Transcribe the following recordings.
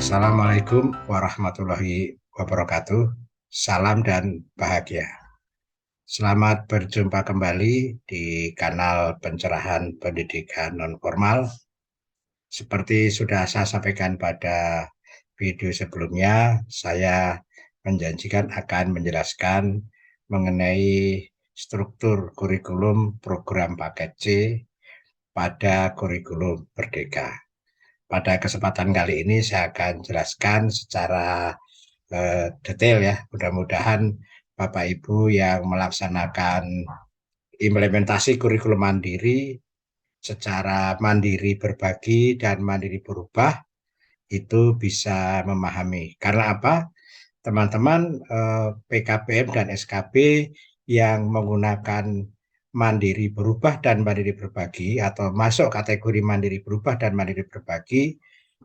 Assalamualaikum warahmatullahi wabarakatuh. Salam dan bahagia. Selamat berjumpa kembali di kanal pencerahan pendidikan non-formal. Seperti sudah saya sampaikan pada video sebelumnya, saya menjanjikan akan menjelaskan mengenai struktur kurikulum program paket C pada kurikulum Merdeka. Pada kesempatan kali ini saya akan jelaskan secara detail ya. Mudah-mudahan Bapak Ibu yang melaksanakan implementasi kurikulum mandiri secara mandiri berbagi dan mandiri berubah itu bisa memahami. Karena apa? Teman-teman PKBM dan SKB yang menggunakan mandiri berubah dan mandiri berbagi atau masuk kategori mandiri berubah dan mandiri berbagi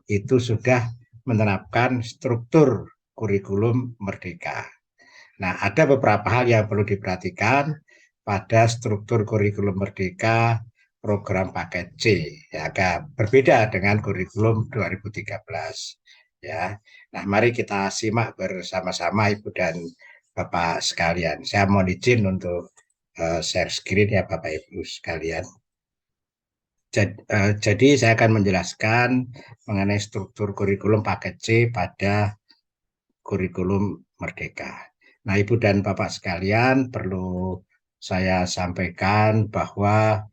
itu sudah menerapkan struktur kurikulum Merdeka. Nah, ada beberapa hal yang perlu diperhatikan pada struktur kurikulum Merdeka program paket C, ya, agak berbeda dengan kurikulum 2013. Ya, nah mari kita simak bersama-sama Ibu dan Bapak sekalian. Saya mohon izin untuk share screen ya Bapak Ibu sekalian. Jadi saya akan menjelaskan mengenai struktur kurikulum paket C pada kurikulum Merdeka. Nah, Ibu dan Bapak sekalian, perlu saya sampaikan bahwa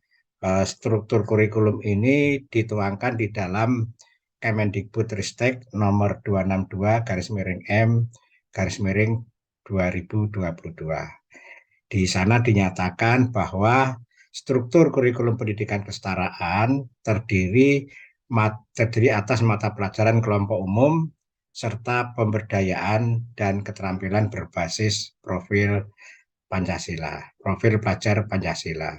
struktur kurikulum ini dituangkan di dalam Kemendikbudristek nomor 262 garis miring M garis miring 2022. Di sana dinyatakan bahwa struktur kurikulum pendidikan kesetaraan terdiri atas mata pelajaran kelompok umum serta pemberdayaan dan keterampilan berbasis profil Pancasila, profil pelajar Pancasila.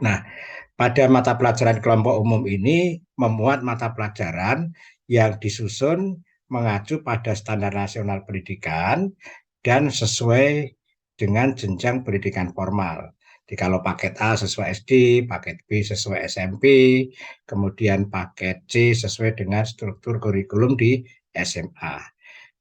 Nah, pada mata pelajaran kelompok umum ini memuat mata pelajaran yang disusun mengacu pada standar nasional pendidikan dan sesuai dengan jenjang pendidikan formal. Jadi kalau paket A sesuai SD, paket B sesuai SMP, kemudian paket C sesuai dengan struktur kurikulum di SMA.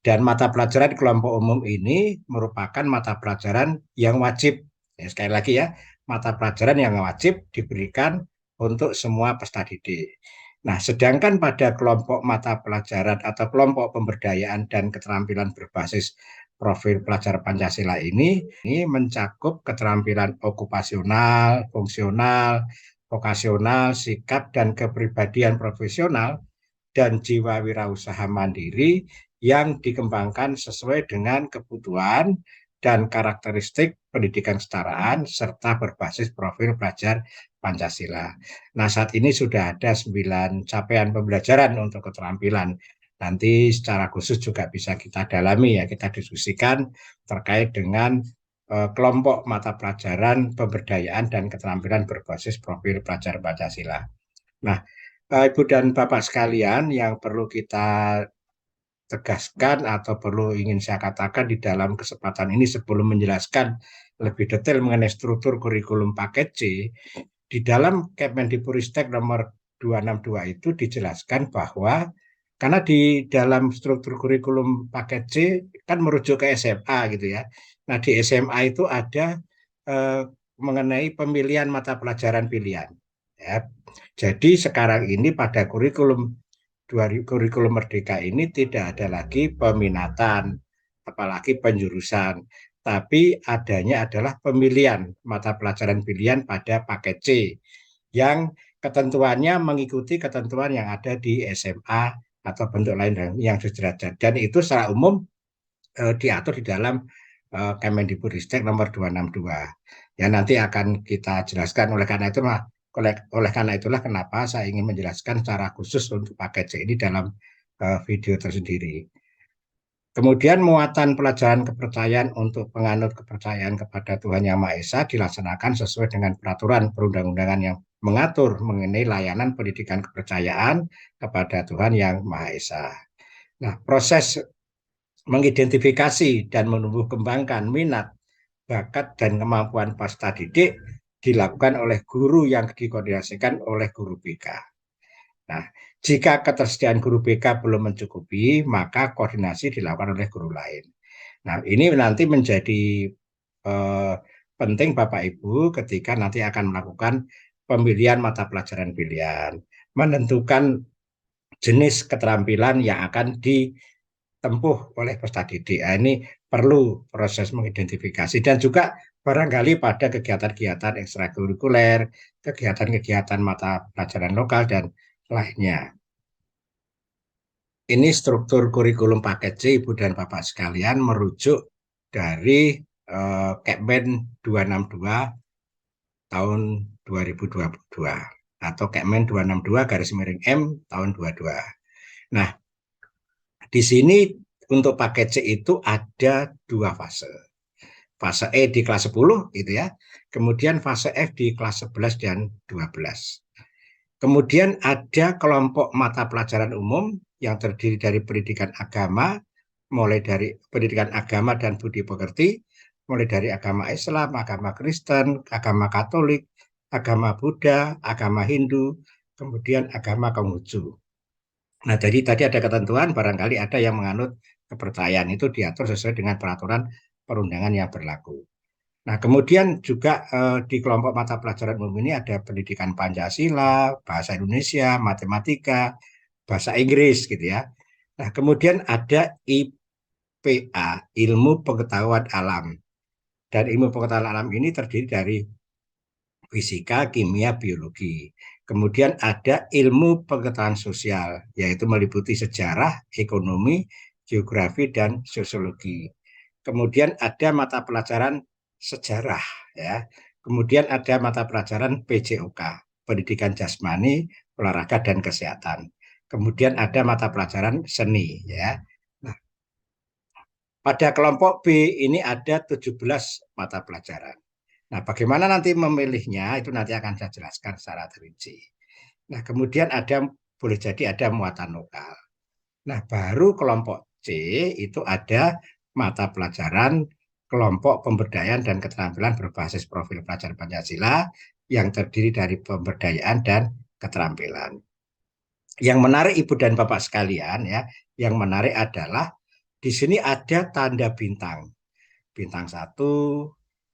Dan mata pelajaran kelompok umum ini merupakan mata pelajaran yang wajib. Ya, sekali lagi ya, mata pelajaran yang wajib diberikan untuk semua peserta didik. Nah, sedangkan pada kelompok mata pelajaran atau kelompok pemberdayaan dan keterampilan berbasis profil pelajar Pancasila ini mencakup keterampilan okupasional, fungsional, vokasional, sikap dan kepribadian profesional dan jiwa wirausaha mandiri yang dikembangkan sesuai dengan kebutuhan dan karakteristik pendidikan kesetaraan serta berbasis profil pelajar Pancasila. Nah, saat ini sudah ada 9 capaian pembelajaran untuk keterampilan. Nanti secara khusus juga bisa kita dalami ya, kita diskusikan terkait dengan kelompok mata pelajaran pemberdayaan dan keterampilan berbasis profil pelajar Pancasila. Nah, Ibu dan Bapak sekalian, yang perlu kita tegaskan atau perlu ingin saya katakan di dalam kesempatan ini sebelum menjelaskan lebih detail mengenai struktur kurikulum paket C, di dalam Kemendikbudristek nomor 262 itu dijelaskan bahwa karena di dalam struktur kurikulum paket C kan merujuk ke SMA gitu ya. Nah, di SMA itu ada mengenai pemilihan mata pelajaran pilihan. Ya. Jadi sekarang ini pada kurikulum Merdeka ini tidak ada lagi peminatan, apalagi penjurusan, tapi adanya adalah pemilihan mata pelajaran pilihan pada paket C yang ketentuannya mengikuti ketentuan yang ada di SMA atau bentuk lain yang sederajat, dan itu secara umum diatur di dalam Kemendikbudristek nomor 262. Ya, nanti akan kita jelaskan. Oleh karena itulah kenapa saya ingin menjelaskan secara khusus untuk paket C ini dalam video tersendiri. Kemudian muatan pelajaran kepercayaan untuk penganut kepercayaan kepada Tuhan Yang Maha Esa dilaksanakan sesuai dengan peraturan perundang-undangan yang mengatur mengenai layanan pendidikan kepercayaan kepada Tuhan Yang Maha Esa. Nah, proses mengidentifikasi dan menumbuh kembangkan minat, bakat, dan kemampuan peserta didik dilakukan oleh guru yang dikoordinasikan oleh guru BK. Nah, jika ketersediaan guru BK belum mencukupi, maka koordinasi dilakukan oleh guru lain. Nah, ini nanti menjadi eh, penting Bapak Ibu ketika nanti akan melakukan pemilihan mata pelajaran pilihan, menentukan jenis keterampilan yang akan ditempuh oleh peserta didik. Nah, ini perlu proses mengidentifikasi dan juga barangkali pada kegiatan-kegiatan ekstrakurikuler, kegiatan-kegiatan mata pelajaran lokal dan lainnya. Ini struktur kurikulum paket C, Ibu dan Bapak sekalian, merujuk dari Kepmen 262 tahun 2022 atau Kepmen 262 garis miring M tahun 22. Nah, di sini untuk paket C itu ada dua fase. Fase E di kelas 10 gitu ya. Kemudian fase F di kelas 11 dan 12. Kemudian ada kelompok mata pelajaran umum yang terdiri dari pendidikan agama, mulai dari pendidikan agama dan budi pekerti, mulai dari agama Islam, agama Kristen, agama Katolik, agama Buddha, agama Hindu, kemudian agama Konghucu. Nah, jadi tadi ada ketentuan, barangkali ada yang menganut kepercayaan itu diatur sesuai dengan peraturan perundangan yang berlaku. Nah, kemudian juga di kelompok mata pelajaran umum ini ada pendidikan Pancasila, bahasa Indonesia, matematika, bahasa Inggris gitu ya. Nah, kemudian ada IPA, ilmu pengetahuan alam. Dan ilmu pengetahuan alam ini terdiri dari fisika, kimia, biologi. Kemudian ada ilmu pengetahuan sosial, yaitu meliputi sejarah, ekonomi, geografi, dan sosiologi. Kemudian ada mata pelajaran sejarah, ya. Kemudian ada mata pelajaran PJOK, pendidikan jasmani, olahraga dan kesehatan. Kemudian ada mata pelajaran seni, ya. Nah, pada kelompok B ini ada 17 mata pelajaran. Nah, bagaimana nanti memilihnya itu nanti akan saya jelaskan secara terinci. Nah, kemudian ada boleh jadi ada muatan lokal. Nah, baru kelompok C itu ada mata pelajaran kelompok pemberdayaan dan keterampilan berbasis profil pelajar Pancasila yang terdiri dari pemberdayaan dan keterampilan. Yang menarik Ibu dan Bapak sekalian ya, yang menarik adalah di sini ada tanda bintang. Bintang 1,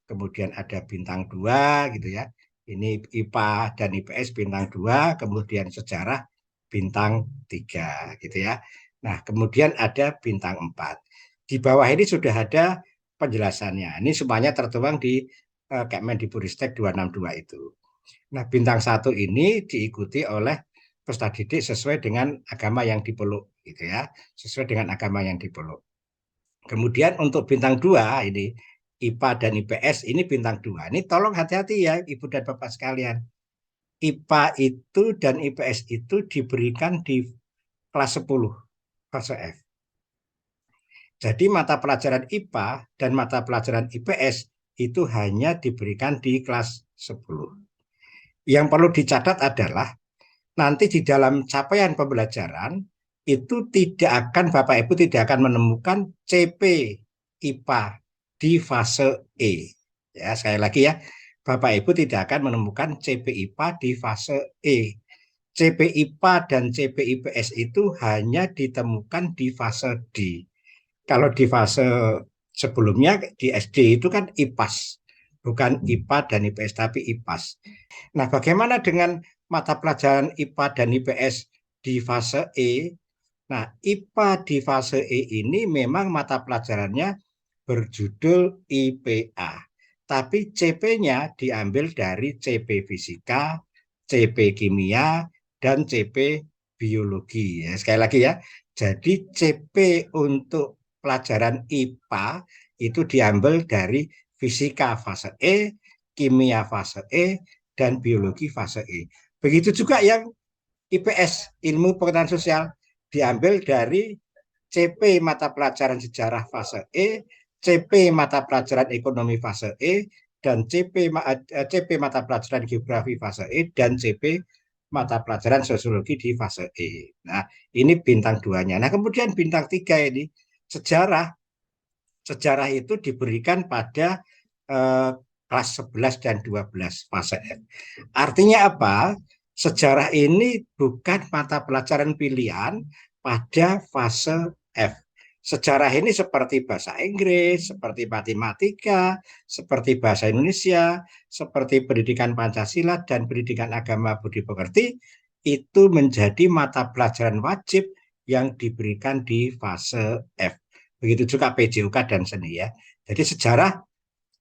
kemudian ada bintang 2 gitu ya. Ini IPA dan IPS bintang 2, kemudian sejarah bintang 3 gitu ya. Nah, kemudian ada bintang 4. Di bawah ini sudah ada penjelasannya. Ini semuanya tertuang di Kemendikbudristek 262 itu. Nah, bintang 1 ini diikuti oleh peserta didik sesuai dengan agama yang dipeluk gitu ya. Sesuai dengan agama yang dipeluk. Kemudian untuk bintang 2 ini IPA dan IPS ini bintang 2. Ini tolong hati-hati ya Ibu dan Bapak sekalian. IPA itu dan IPS itu diberikan di kelas 10 fase F. Jadi mata pelajaran IPA dan mata pelajaran IPS itu hanya diberikan di kelas 10. Yang perlu dicatat adalah nanti di dalam capaian pembelajaran itu tidak akan Bapak Ibu tidak akan menemukan CP IPA di fase E. Ya, sekali lagi ya, Bapak Ibu tidak akan menemukan CP IPA di fase E. CP IPA dan CP IPS itu hanya ditemukan di fase D. Kalau di fase sebelumnya di SD itu kan IPAS, bukan IPA dan IPS tapi IPAS. Nah, bagaimana dengan mata pelajaran IPA dan IPS di fase E? Nah, IPA di fase E ini memang mata pelajarannya berjudul IPA, tapi CP-nya diambil dari CP Fisika, CP Kimia, dan CP Biologi. Ya, sekali lagi ya, jadi CP untuk pelajaran IPA itu diambil dari Fisika fase E, Kimia fase E, dan Biologi fase E. Begitu juga yang IPS, ilmu pengetahuan sosial, diambil dari CP mata pelajaran sejarah fase E, CP mata pelajaran ekonomi fase E, dan CP mata pelajaran geografi fase E, dan CP mata pelajaran sosiologi di fase E. Nah, ini bintang 2-nya. Nah, kemudian bintang 3 ini sejarah. Sejarah itu diberikan pada kelas 11 dan 12 fase F. Artinya apa? sejarah ini bukan mata pelajaran pilihan pada fase F. Sejarah ini seperti bahasa Inggris, seperti matematika, seperti bahasa Indonesia, seperti pendidikan Pancasila dan pendidikan agama budi pekerti, itu menjadi mata pelajaran wajib yang diberikan di fase F. Begitu juga PJOK dan seni ya. Jadi sejarah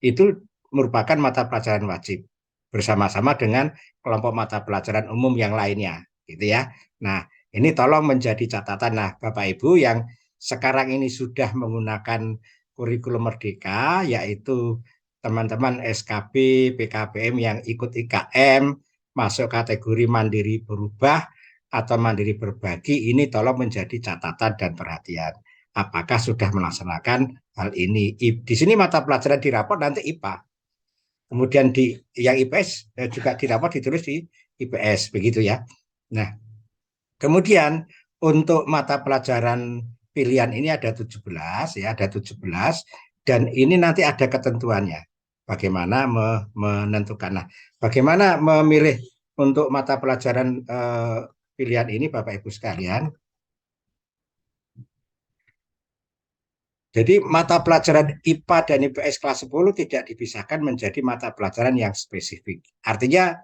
itu merupakan mata pelajaran wajib bersama-sama dengan kelompok mata pelajaran umum yang lainnya, gitu ya. Nah, ini tolong menjadi catatan. Nah, Bapak Ibu yang sekarang ini sudah menggunakan kurikulum Merdeka, yaitu teman-teman SKB, PKBM yang ikut IKM, masuk kategori mandiri berubah atau mandiri berbagi, ini tolong menjadi catatan dan perhatian. Apakah sudah melaksanakan hal ini? Di sini mata pelajaran di rapor nanti IPA. Kemudian di yang IPS juga di rapor ditulis di IPS begitu ya. Nah, kemudian untuk mata pelajaran pilihan ini ada 17 ya, ada 17 dan ini nanti ada ketentuannya. Bagaimana menentukan. Nah, bagaimana memilih untuk mata pelajaran pilihan ini Bapak Ibu sekalian? Jadi mata pelajaran IPA dan IPS kelas 10 tidak dipisahkan menjadi mata pelajaran yang spesifik. Artinya,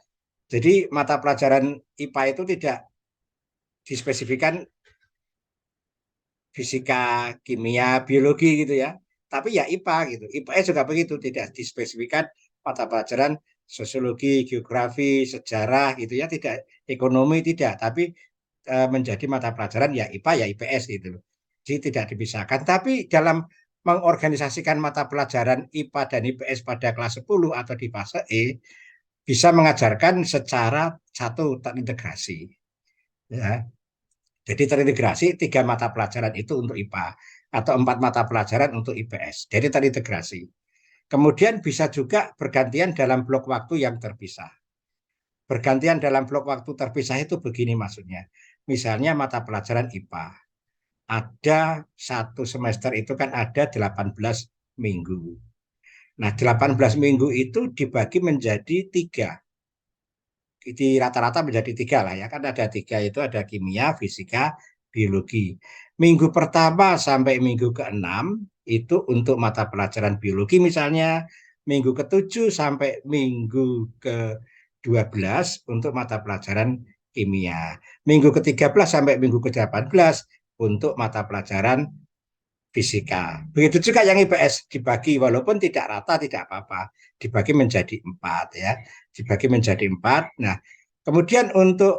jadi mata pelajaran IPA itu tidak dispesifikan fisika, kimia, biologi gitu ya. Tapi ya IPA gitu. IPS juga begitu, tidak dispesifikan mata pelajaran sosiologi, geografi, sejarah gitu ya, tidak ekonomi tidak, tapi menjadi mata pelajaran ya IPA ya IPS gitu. Jadi tidak dipisahkan. Tapi dalam mengorganisasikan mata pelajaran IPA dan IPS pada kelas 10 atau di fase E bisa mengajarkan secara satu terintegrasi. Ya. Jadi terintegrasi 3 mata pelajaran itu untuk IPA atau 4 mata pelajaran untuk IPS. Jadi terintegrasi. Kemudian bisa juga bergantian dalam blok waktu yang terpisah. Bergantian dalam blok waktu terpisah itu begini maksudnya. Misalnya mata pelajaran IPA. Ada satu semester itu kan ada 18 minggu. Nah, 18 minggu itu dibagi menjadi 3. Di rata-rata menjadi 3 lah ya. Kan ada 3 itu ada kimia, fisika, biologi. Minggu pertama sampai minggu ke-6 itu untuk mata pelajaran biologi misalnya. Minggu ke-7 sampai minggu ke-12 untuk mata pelajaran kimia. Minggu ke-13 sampai minggu ke-18 untuk mata pelajaran fisika. Begitu juga yang IPS dibagi walaupun tidak rata tidak apa-apa, dibagi menjadi 4 ya, dibagi menjadi 4. Nah, kemudian untuk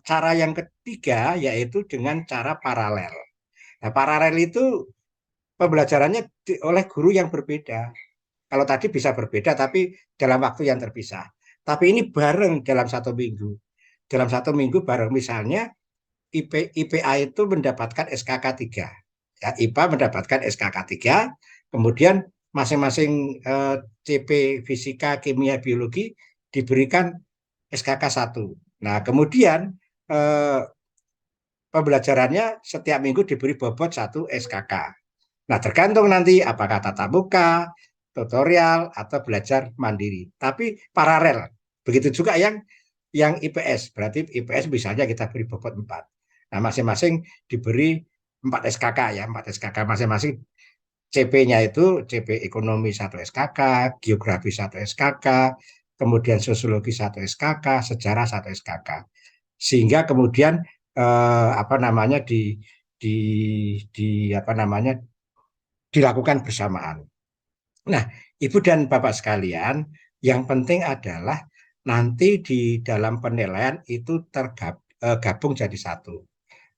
cara yang ketiga yaitu dengan cara paralel. Nah, paralel itu pembelajarannya oleh guru yang berbeda. Kalau tadi bisa berbeda tapi dalam waktu yang terpisah. Tapi ini bareng dalam 1 minggu. Dalam 1 minggu bareng misalnya IPA itu mendapatkan SKK 3. Ya, IPA mendapatkan SKK 3, kemudian masing-masing CP Fisika, Kimia, Biologi diberikan SKK 1. Nah, kemudian eh, pembelajarannya setiap minggu diberi bobot 1 SKK. Nah, tergantung nanti apakah tatap muka, tutorial, atau belajar mandiri. Tapi paralel. Begitu juga yang IPS. Berarti IPS misalnya kita beri bobot 4. Nah, masing-masing diberi 4 SKK ya, 4 SKK masing-masing. CP-nya itu CP ekonomi 1 SKK, geografi 1 SKK, kemudian sosiologi 1 SKK, sejarah 1 SKK. Sehingga kemudian apa namanya di apa namanya dilakukan bersamaan. Nah, Ibu dan Bapak sekalian, yang penting adalah nanti di dalam penilaian itu tergabung jadi satu.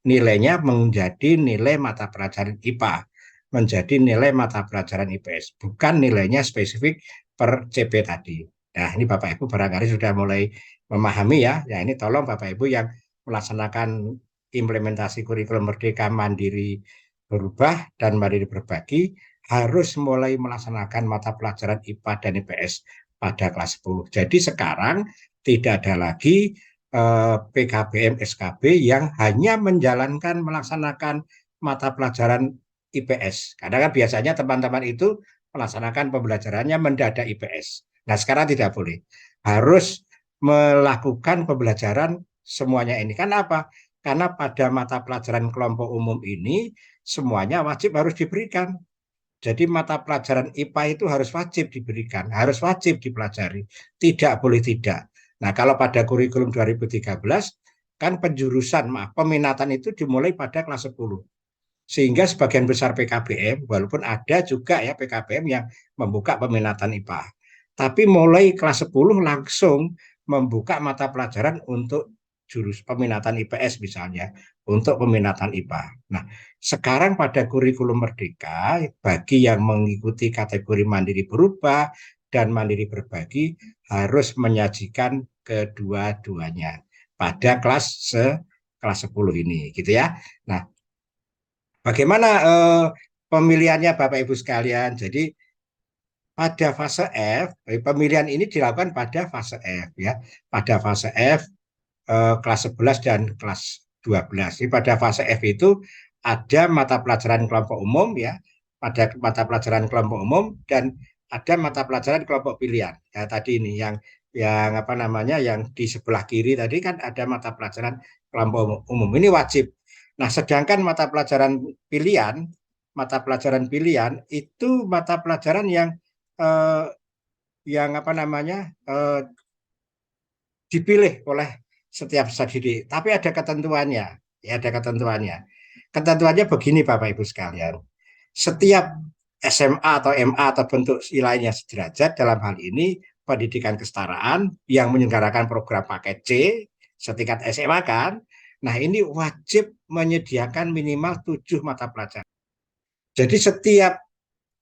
Nilainya menjadi nilai mata pelajaran IPA, menjadi nilai mata pelajaran IPS, bukan nilainya spesifik per CP tadi. Nah, ini Bapak Ibu barangkali sudah mulai memahami ya. Ya, ini tolong Bapak Ibu yang melaksanakan implementasi kurikulum Merdeka Mandiri Berubah dan Mandiri Berbagi harus mulai melaksanakan mata pelajaran IPA dan IPS pada kelas 10. Jadi sekarang tidak ada lagi PKBM SKB yang hanya menjalankan melaksanakan mata pelajaran IPS. Karena kan biasanya teman-teman itu melaksanakan pembelajarannya mendadak IPS. Nah, sekarang tidak boleh. Harus melakukan pembelajaran semuanya ini. Karena apa? Karena pada mata pelajaran kelompok umum ini semuanya wajib harus diberikan. Jadi mata pelajaran IPA itu harus wajib diberikan, harus wajib dipelajari, tidak boleh tidak. Nah, kalau pada kurikulum 2013 kan penjurusan, maaf, peminatan itu dimulai pada kelas 10. Sehingga sebagian besar PKBM, walaupun ada juga ya PKBM yang membuka peminatan IPA. Tapi mulai kelas 10 langsung membuka mata pelajaran untuk jurus peminatan IPS misalnya, untuk peminatan IPA. Nah, sekarang pada kurikulum Merdeka, bagi yang mengikuti kategori mandiri berubah dan mandiri berbagi, harus menyajikan kedua-duanya pada kelas 10 ini, gitu ya. Nah, bagaimana pemilihannya Bapak Ibu sekalian? Jadi pada fase F, pemilihan ini dilakukan pada fase F ya. Pada fase F kelas 11 dan kelas 12. Jadi pada fase F itu ada mata pelajaran kelompok umum ya, pada mata pelajaran kelompok umum dan ada mata pelajaran kelompok pilihan. Ya tadi ini yang apa namanya yang di sebelah kiri tadi kan ada mata pelajaran kelompok umum. Ini wajib. Nah, sedangkan mata pelajaran pilihan itu mata pelajaran eh, yang apa namanya dipilih oleh setiap peserta didik. Tapi ada ketentuannya, ya ada ketentuannya. Ketentuannya begini Bapak Ibu sekalian. Setiap SMA atau MA atau bentuk lainnya sederajat dalam hal ini pendidikan kesetaraan yang menyelenggarakan program paket C setingkat SMA kan. Nah, ini wajib menyediakan minimal 7 mata pelajaran. Jadi setiap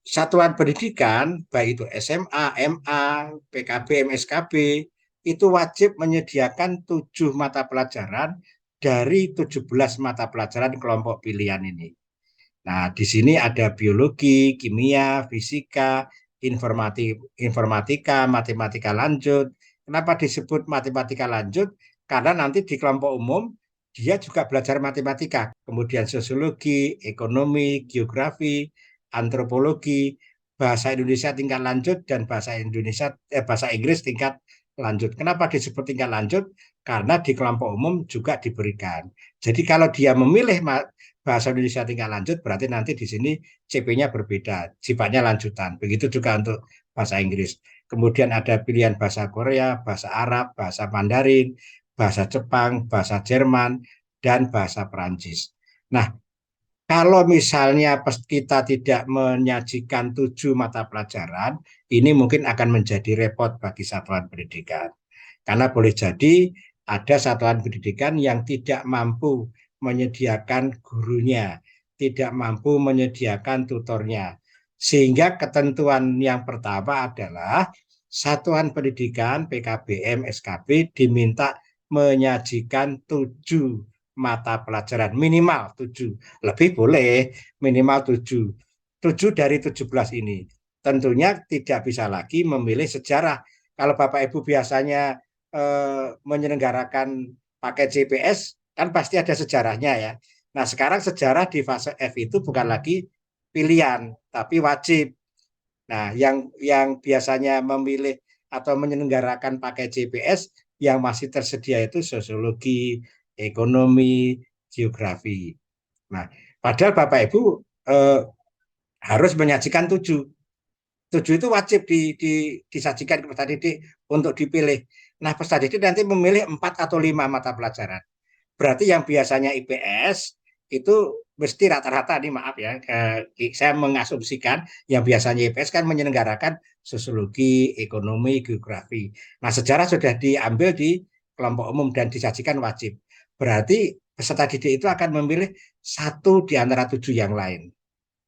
satuan pendidikan, baik itu SMA, MA, PKB, MSKB, itu wajib menyediakan 7 mata pelajaran dari 17 mata pelajaran kelompok pilihan ini. Nah, di sini ada biologi, kimia, fisika, informatika, matematika lanjut. Kenapa disebut matematika lanjut? Karena nanti di kelompok umum dia juga belajar matematika, kemudian sosiologi, ekonomi, geografi, antropologi, bahasa Indonesia tingkat lanjut dan bahasa Inggris tingkat lanjut. Kenapa disebut tingkat lanjut? Karena di kelompok umum juga diberikan. Jadi kalau dia memilih bahasa Indonesia tingkat lanjut berarti nanti di sini CP-nya berbeda, sifatnya lanjutan. Begitu juga untuk bahasa Inggris. Kemudian ada pilihan bahasa Korea, bahasa Arab, bahasa Mandarin, bahasa Jepang, bahasa Jerman, dan bahasa Perancis. Nah, kalau misalnya kita tidak menyajikan 7 mata pelajaran, ini mungkin akan menjadi repot bagi satuan pendidikan. Karena boleh jadi ada satuan pendidikan yang tidak mampu menyediakan gurunya, tidak mampu menyediakan tutornya. Sehingga ketentuan yang pertama adalah satuan pendidikan PKBM, SKB diminta menyajikan 7 mata pelajaran, minimal 7. Lebih boleh, minimal 7. 7 dari 17 ini. Tentunya tidak bisa lagi memilih sejarah. Kalau Bapak Ibu biasanya menyelenggarakan pakai GPS kan pasti ada sejarahnya ya. Nah, sekarang sejarah di fase F itu bukan lagi pilihan, tapi wajib. Nah, yang biasanya memilih atau menyelenggarakan pakai GPS yang masih tersedia itu sosiologi, ekonomi, geografi. Nah, padahal Bapak Ibu harus menyajikan 7. 7 itu wajib disajikan ke peserta didik untuk dipilih. Nah, peserta didik nanti memilih 4 atau 5 mata pelajaran. Berarti yang biasanya IPS itu mesti rata-rata nih maaf ya, saya mengasumsikan yang biasanya IPS kan menyelenggarakan sosiologi, ekonomi, geografi. Nah, sejarah sudah diambil di kelompok umum dan disajikan wajib. Berarti peserta didik itu akan memilih 1 di antara 7 yang lain.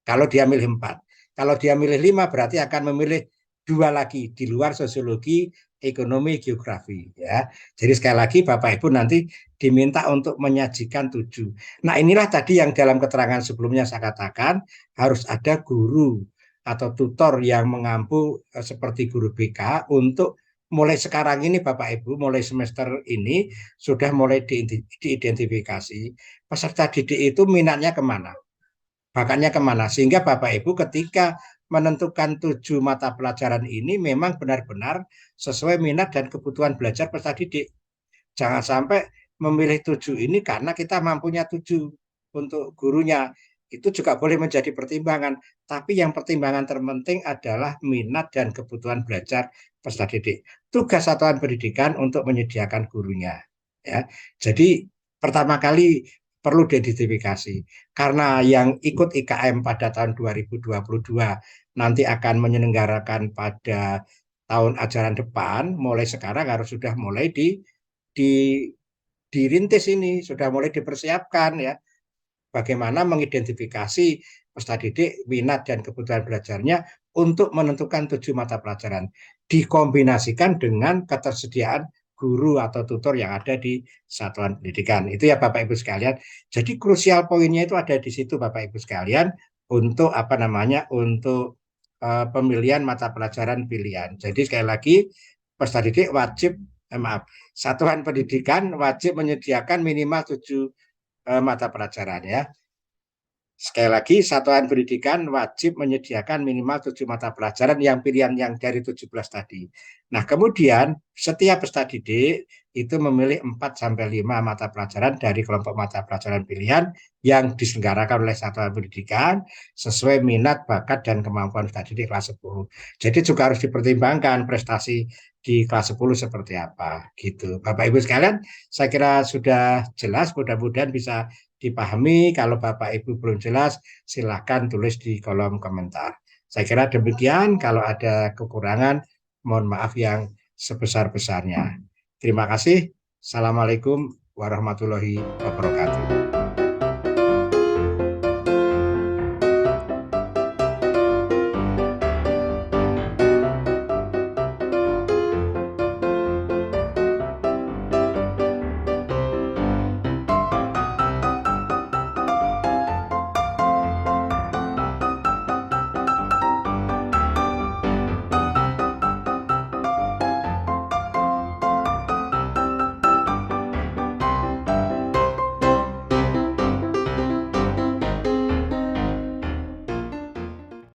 Kalau dia milih 4. Kalau dia milih 5 berarti akan memilih 2 lagi di luar sosiologi, ekonomi, geografi ya. Jadi sekali lagi Bapak Ibu nanti diminta untuk menyajikan 7. Nah, inilah tadi yang dalam keterangan sebelumnya saya katakan harus ada guru atau tutor yang mengampu seperti guru BK untuk mulai sekarang ini Bapak Ibu, mulai semester ini sudah mulai diidentifikasi peserta didik itu minatnya kemana, bakatnya kemana, sehingga Bapak Ibu ketika menentukan 7 mata pelajaran ini memang benar-benar sesuai minat dan kebutuhan belajar peserta didik. Jangan sampai memilih 7 ini karena kita mampunya 7 untuk gurunya. Itu juga boleh menjadi pertimbangan. Tapi yang pertimbangan terpenting adalah minat dan kebutuhan belajar peserta didik. Tugas satuan pendidikan untuk menyediakan gurunya. Ya, jadi pertama kali perlu diidentifikasi. Karena yang ikut IKM pada tahun 2022 nanti akan menyelenggarakan pada tahun ajaran depan, mulai sekarang harus sudah mulai di dirintis ini, sudah mulai dipersiapkan ya. Bagaimana mengidentifikasi peserta didik minat dan kebutuhan belajarnya untuk menentukan 7 mata pelajaran. Dikombinasikan dengan ketersediaan guru atau tutor yang ada di satuan pendidikan. Itu ya Bapak Ibu sekalian. Jadi krusial poinnya itu ada di situ Bapak Ibu sekalian untuk apa namanya? Untuk pemilihan mata pelajaran pilihan. Jadi sekali lagi peserta didik wajib maaf, satuan pendidikan wajib menyediakan minimal 7 mata pelajaran ya. Sekali lagi, satuan pendidikan wajib menyediakan minimal 7 mata pelajaran yang pilihan yang dari 17 tadi. Nah, kemudian setiap peserta didik itu memilih 4-5 mata pelajaran dari kelompok mata pelajaran pilihan yang diselenggarakan oleh satuan pendidikan sesuai minat, bakat, dan kemampuan peserta didik kelas 10. Jadi juga harus dipertimbangkan prestasi di kelas 10 seperti apa gitu. Bapak Ibu sekalian, saya kira sudah jelas, mudah-mudahan bisa dipahami. Kalau Bapak Ibu belum jelas, silahkan tulis di kolom komentar. Saya kira demikian. Kalau ada kekurangan, mohon maaf yang sebesar-besarnya. Terima kasih. Assalamualaikum warahmatullahi wabarakatuh.